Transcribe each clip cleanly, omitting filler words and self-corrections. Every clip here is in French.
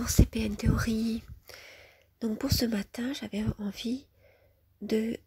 Bonjour, c'est PN Théorie. Donc pour ce matin, j'avais envie de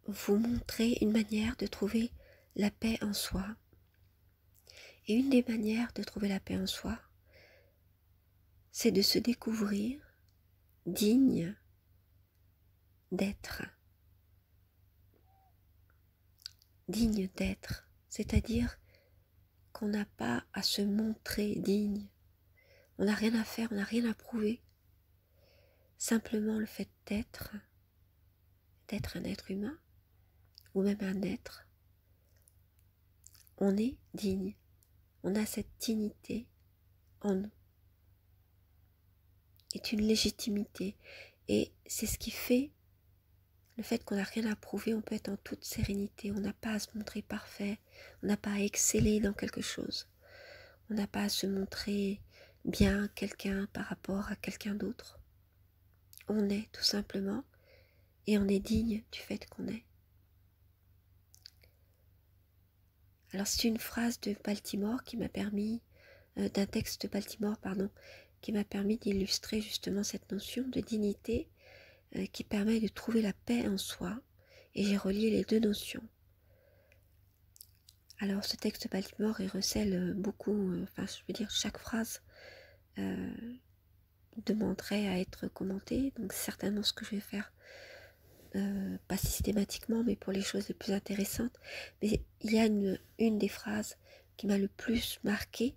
vous montrer une manière de trouver la paix en soi. Et une des manières de trouver la paix en soi, c'est de se découvrir digne d'être. Digne d'être, c'est-à-dire qu'on n'a pas à se montrer digne. On n'a rien à faire, on n'a rien à prouver. Simplement le fait d'être un être humain, ou même un être, on est digne. On a cette dignité en nous. C'est une légitimité. Et c'est ce qui fait le fait qu'on n'a rien à prouver, on peut être en toute sérénité. On n'a pas à se montrer parfait. On n'a pas à exceller dans quelque chose. On n'a pas à se montrer bien quelqu'un par rapport à quelqu'un d'autre. On est tout simplement et on est digne du fait qu'on est. Alors c'est une phrase de Baltimore qui m'a permis, d'un texte de Baltimore, qui m'a permis d'illustrer justement cette notion de dignité qui permet de trouver la paix en soi. Et j'ai relié les deux notions. Alors ce texte de Baltimore, il recèle beaucoup, chaque phrase demanderait à être commentée. Donc c'est certainement ce que je vais faire, pas systématiquement, mais pour les choses les plus intéressantes. Mais il y a une des phrases qui m'a le plus marquée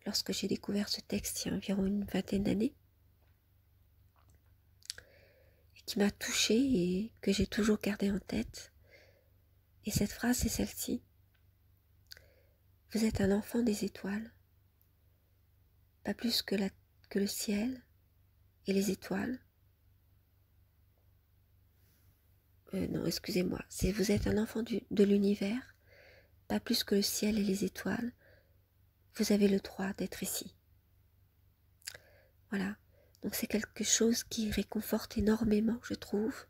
lorsque j'ai découvert ce texte il y a environ une vingtaine d'années, et qui m'a touchée et que j'ai toujours gardée en tête. Et cette phrase, c'est celle-ci. Vous êtes un enfant des étoiles, pas plus que le ciel et les étoiles. Non, excusez-moi, c'est vous êtes un enfant de l'univers, pas plus que le ciel et les étoiles. Vous avez le droit d'être ici. Voilà, donc c'est quelque chose qui réconforte énormément, je trouve.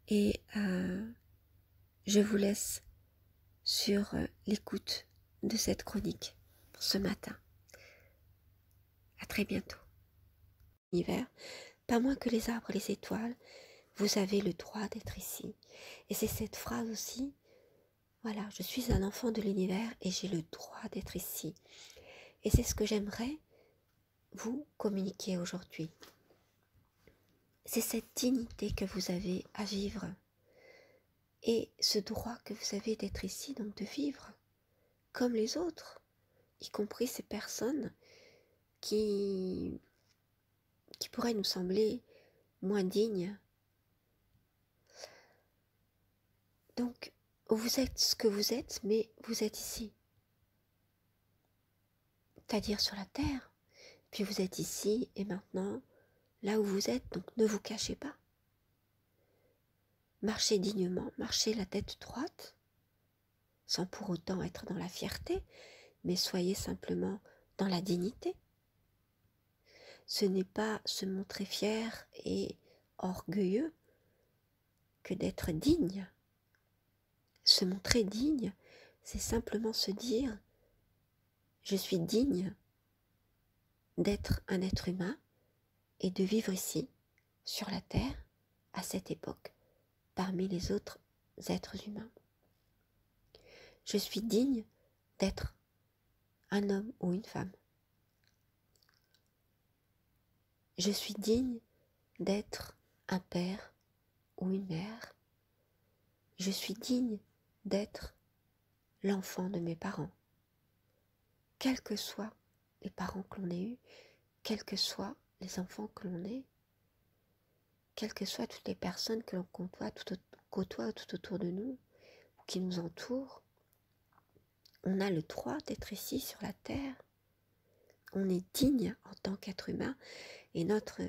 Et je vous laisse sur l'écoute de cette chronique pour ce matin. À très bientôt. L'univers, pas moins que les arbres et les étoiles, vous avez le droit d'être ici. Et c'est cette phrase aussi, voilà, je suis un enfant de l'univers et j'ai le droit d'être ici. Et c'est ce que j'aimerais vous communiquer aujourd'hui. C'est cette dignité que vous avez à vivre et ce droit que vous avez d'être ici, donc de vivre comme les autres, y compris ces personnes qui pourraient nous sembler moins dignes. Donc, vous êtes ce que vous êtes, mais vous êtes ici. C'est-à-dire sur la terre. Puis vous êtes ici et maintenant, là où vous êtes, donc ne vous cachez pas. Marchez dignement, marchez la tête droite, sans pour autant être dans la fierté, mais soyez simplement dans la dignité. Ce n'est pas se montrer fier et orgueilleux que d'être digne. Se montrer digne, c'est simplement se dire « je suis digne d'être un être humain et de vivre ici, sur la terre, à cette époque, parmi les autres êtres humains. Je suis digne d'être un homme ou une femme. Je suis digne d'être un père ou une mère. Je suis digne d'être l'enfant de mes parents. Quels que soient les parents que l'on ait eus, quels que soient les enfants que l'on ait, quelles que soient toutes les personnes que l'on côtoie tout autour de nous, ou qui nous entourent, on a le droit d'être ici sur la terre. On est digne en tant qu'être humain et notre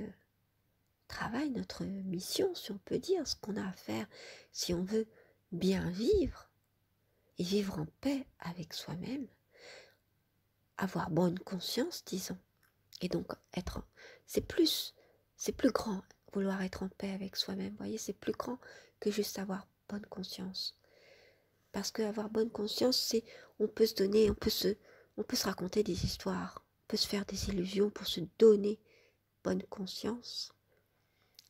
travail, notre mission, si on peut dire, ce qu'on a à faire, si on veut bien vivre et vivre en paix avec soi-même, avoir bonne conscience, disons, et donc c'est plus grand, vouloir être en paix avec soi-même, vous voyez, c'est plus grand que juste avoir bonne conscience. Parce que avoir bonne conscience, c'est, on peut se raconter des histoires, peut se faire des illusions pour se donner bonne conscience.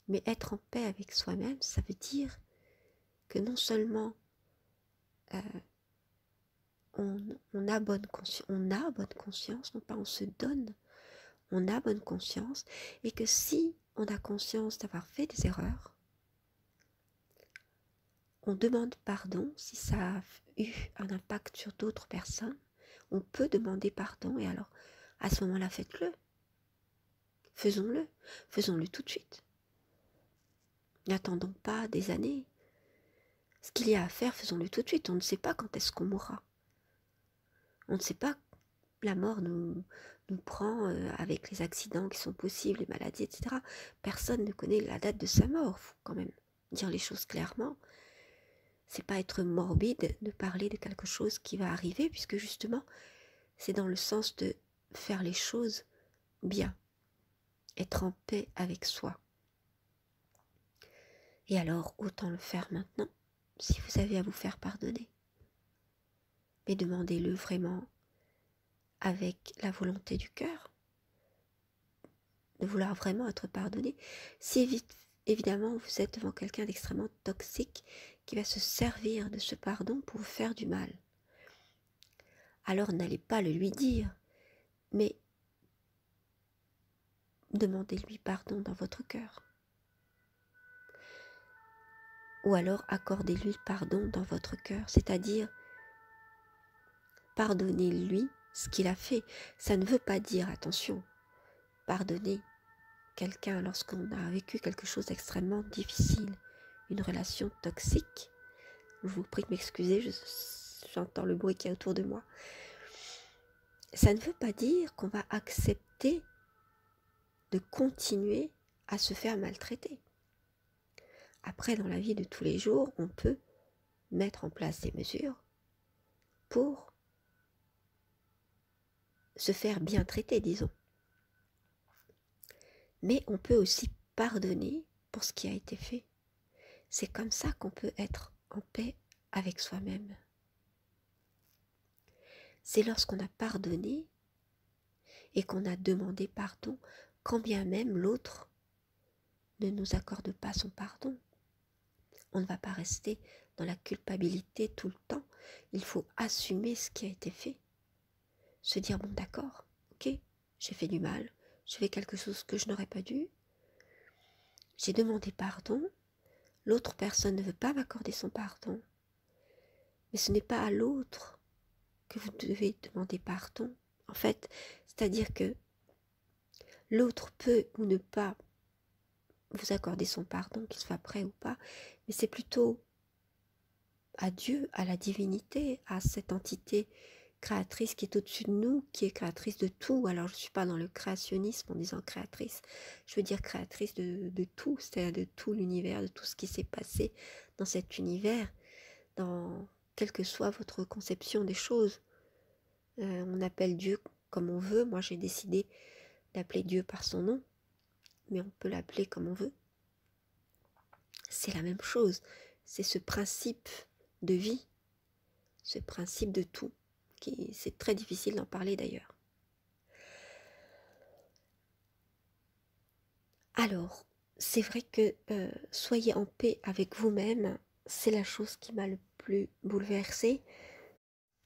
Mais être en paix avec soi-même, ça veut dire que non seulement on a bonne conscience, non pas on se donne, on a bonne conscience, et que si on a conscience d'avoir fait des erreurs, on demande pardon si ça a eu un impact sur d'autres personnes, on peut demander pardon, et alors à ce moment-là, faites-le. Faisons-le tout de suite. N'attendons pas des années. Ce qu'il y a à faire, faisons-le tout de suite. On ne sait pas quand est-ce qu'on mourra. On ne sait pas, la mort nous prend avec les accidents qui sont possibles, les maladies, etc. Personne ne connaît la date de sa mort. Il faut quand même dire les choses clairement. C'est pas être morbide de parler de quelque chose qui va arriver, puisque justement, c'est dans le sens de faire les choses bien, être en paix avec soi. Et alors, autant le faire maintenant, si vous avez à vous faire pardonner. Mais demandez-le vraiment avec la volonté du cœur, de vouloir vraiment être pardonné. Si évidemment vous êtes devant quelqu'un d'extrêmement toxique qui va se servir de ce pardon pour vous faire du mal, alors n'allez pas le lui dire, mais demandez-lui pardon dans votre cœur. Ou alors accordez-lui pardon dans votre cœur, c'est-à-dire pardonnez-lui ce qu'il a fait. Ça ne veut pas dire, attention, pardonner quelqu'un lorsqu'on a vécu quelque chose d'extrêmement difficile, une relation toxique. Je vous prie de m'excuser, j'entends le bruit qui est autour de moi. Ça ne veut pas dire qu'on va accepter de continuer à se faire maltraiter. Après, dans la vie de tous les jours, on peut mettre en place des mesures pour se faire bien traiter, disons. Mais on peut aussi pardonner pour ce qui a été fait. C'est comme ça qu'on peut être en paix avec soi-même. C'est lorsqu'on a pardonné et qu'on a demandé pardon, quand bien même l'autre ne nous accorde pas son pardon. On ne va pas rester dans la culpabilité tout le temps. Il faut assumer ce qui a été fait. Se dire, bon d'accord, ok, j'ai fait du mal, j'ai fait quelque chose que je n'aurais pas dû, j'ai demandé pardon, l'autre personne ne veut pas m'accorder son pardon, mais ce n'est pas à l'autre que vous devez demander pardon. En fait, c'est-à-dire que l'autre peut ou ne pas vous accorder son pardon, qu'il soit prêt ou pas, mais c'est plutôt à Dieu, à la divinité, à cette entité créatrice qui est au-dessus de nous, qui est créatrice de tout. Alors je ne suis pas dans le créationnisme en disant créatrice, je veux dire créatrice de tout, c'est-à-dire de tout l'univers, de tout ce qui s'est passé dans cet univers, dans quelle que soit votre conception des choses. On appelle Dieu comme on veut. Moi j'ai décidé d'appeler Dieu par son nom, mais on peut l'appeler comme on veut. C'est la même chose, c'est ce principe de vie, ce principe de tout, c'est très difficile d'en parler d'ailleurs. Alors, c'est vrai que soyez en paix avec vous-même, c'est la chose qui m'a le plus bouleversée,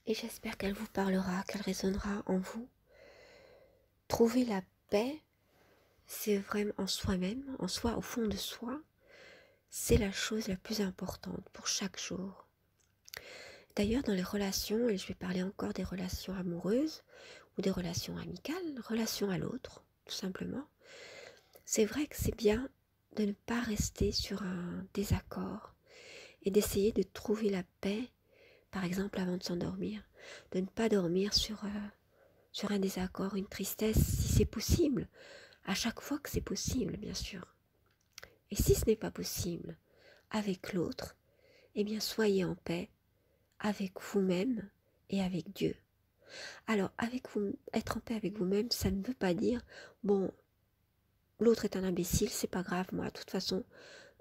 et j'espère qu'elle vous parlera, qu'elle résonnera en vous. Trouver la paix, c'est vraiment en soi-même, en soi, au fond de soi, c'est la chose la plus importante pour chaque jour. D'ailleurs, dans les relations, et je vais parler encore des relations amoureuses ou des relations amicales, relations à l'autre, tout simplement, c'est vrai que c'est bien de ne pas rester sur un désaccord et d'essayer de trouver la paix, par exemple avant de s'endormir, de ne pas dormir sur un désaccord, une tristesse, si c'est possible, à chaque fois que c'est possible, bien sûr. Et si ce n'est pas possible avec l'autre, eh bien soyez en paix avec vous-même et avec Dieu. Alors, être en paix avec vous-même, ça ne veut pas dire, bon, l'autre est un imbécile, c'est pas grave, moi, de toute façon,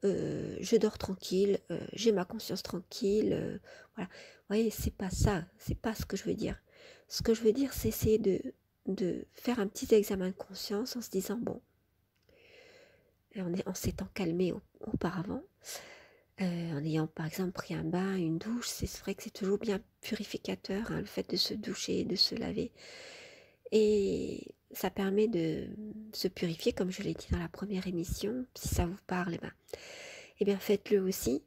je dors tranquille, j'ai ma conscience tranquille, voilà. Vous voyez, c'est pas ça, c'est pas ce que je veux dire. Ce que je veux dire, c'est essayer de de faire un petit examen de conscience en se disant, bon, en s'étant calmé auparavant, en ayant par exemple pris un bain, une douche, c'est vrai que c'est toujours bien purificateur, hein, le fait de se doucher, de se laver. Et ça permet de se purifier, comme je l'ai dit dans la première émission. Si ça vous parle, eh bien faites-le aussi.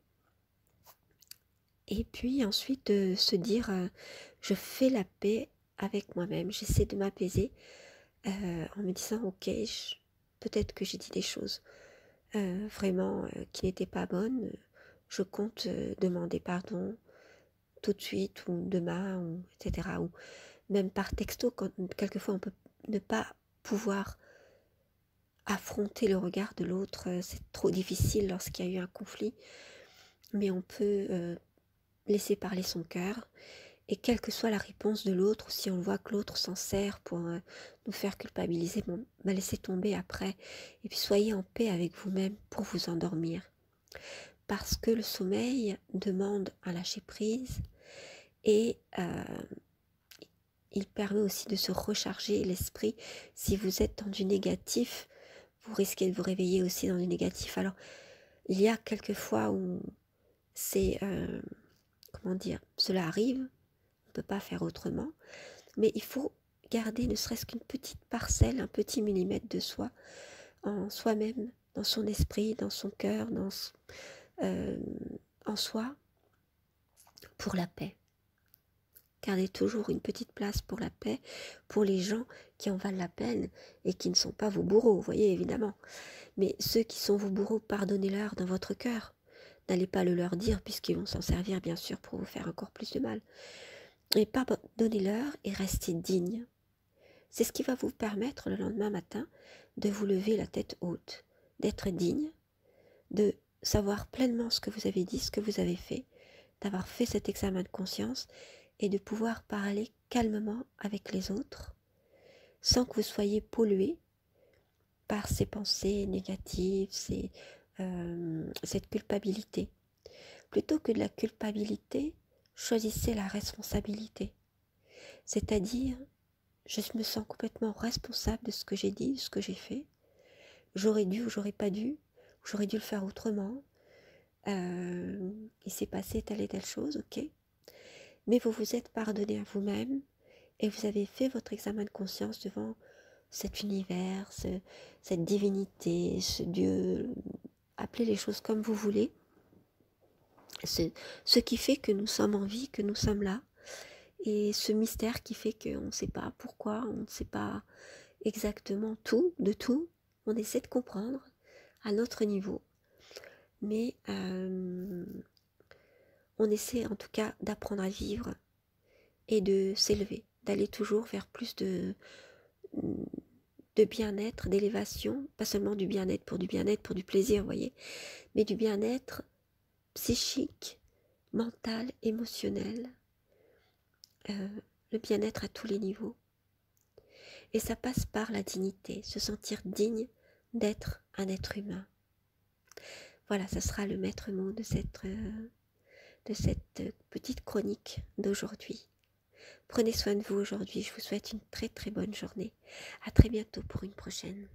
Et puis ensuite se dire, je fais la paix avec moi-même, j'essaie de m'apaiser en me disant, ok, peut-être que j'ai dit des choses vraiment qui n'étaient pas bonnes, je compte demander pardon tout de suite ou demain, ou, etc. Ou même par texto, quand quelquefois on peut ne pas pouvoir affronter le regard de l'autre, c'est trop difficile lorsqu'il y a eu un conflit, mais on peut laisser parler son cœur, et quelle que soit la réponse de l'autre, si on voit que l'autre s'en sert pour nous faire culpabiliser, bon, laissez tomber après, et puis soyez en paix avec vous-même pour vous endormir. Parce que le sommeil demande un lâcher-prise, et il permet aussi de se recharger l'esprit. Si vous êtes dans du négatif, vous risquez de vous réveiller aussi dans du négatif. Alors, il y a quelques fois où c'est, comment dire, cela arrive, on ne peut pas faire autrement, mais il faut garder ne serait-ce qu'une petite parcelle, un petit millimètre de soi, en soi-même, dans son esprit, dans son cœur, en soi, pour la paix. Gardez toujours une petite place pour la paix, pour les gens qui en valent la peine et qui ne sont pas vos bourreaux, vous voyez, évidemment. Mais ceux qui sont vos bourreaux, pardonnez-leur dans votre cœur. N'allez pas le leur dire, puisqu'ils vont s'en servir, bien sûr, pour vous faire encore plus de mal. Et pardonnez-leur et restez digne. C'est ce qui va vous permettre, le lendemain matin, de vous lever la tête haute, d'être digne, de savoir pleinement ce que vous avez dit, ce que vous avez fait, d'avoir fait cet examen de conscience, et de pouvoir parler calmement avec les autres, sans que vous soyez pollué par ces pensées négatives, cette culpabilité. Plutôt que de la culpabilité, choisissez la responsabilité. C'est-à-dire, je me sens complètement responsable de ce que j'ai dit, de ce que j'ai fait. J'aurais dû ou j'aurais pas dû, ou j'aurais dû le faire autrement. Il s'est passé telle et telle chose, ok. Mais vous vous êtes pardonné à vous-même et vous avez fait votre examen de conscience devant cet univers, cette divinité, ce Dieu, appelez les choses comme vous voulez. C'est ce qui fait que nous sommes en vie, que nous sommes là, et ce mystère qui fait qu'on ne sait pas pourquoi, on ne sait pas exactement tout, de tout, on essaie de comprendre à notre niveau, mais on essaie en tout cas d'apprendre à vivre et de s'élever, d'aller toujours vers plus de bien-être, d'élévation, pas seulement du bien-être, pour du plaisir, vous voyez, mais du bien-être psychique, mental, émotionnel, le bien-être à tous les niveaux. Et ça passe par la dignité, se sentir digne d'être un être humain. Voilà, ça sera le maître mot de cette petite chronique d'aujourd'hui. Prenez soin de vous aujourd'hui, je vous souhaite une très très bonne journée. À très bientôt pour une prochaine.